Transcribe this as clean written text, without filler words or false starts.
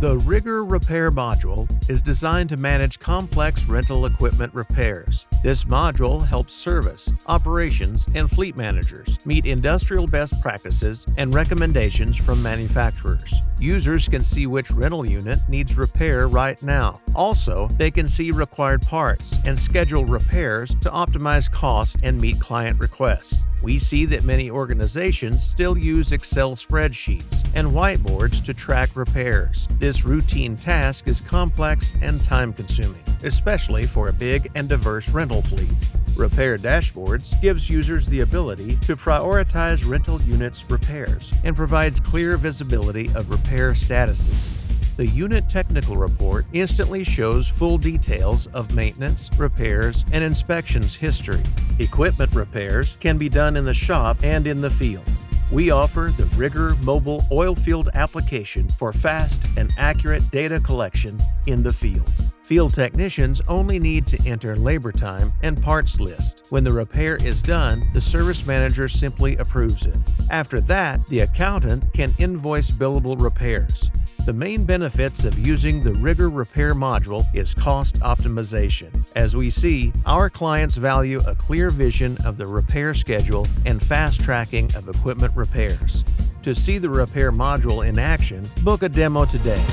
The Rigger Repair Module is designed to manage complex rental equipment repairs. This module helps service, operations, and fleet managers meet industrial best practices and recommendations from manufacturers. Users can see which rental unit needs repair right now. Also, they can see required parts and schedule repairs to optimize cost and meet client requests. We see that many organizations still use Excel spreadsheets and whiteboards to track repairs. This routine task is complex and time-consuming, especially for a big and diverse rental fleet. Repair Dashboards gives users the ability to prioritize rental units' repairs and provides clear visibility of repair statuses. The Unit Technical Report instantly shows full details of maintenance, repairs, and inspections history. Equipment repairs can be done in the shop and in the field. We offer the Rigger mobile oilfield application for fast and accurate data collection in the field. Field technicians only need to enter labor time and parts list. When the repair is done, the service manager simply approves it. After that, the accountant can invoice billable repairs. The main benefits of using the Rigger Repair Module is cost optimization. As we see, our clients value a clear vision of the repair schedule and fast tracking of equipment repairs. To see the Repair Module in action, book a demo today.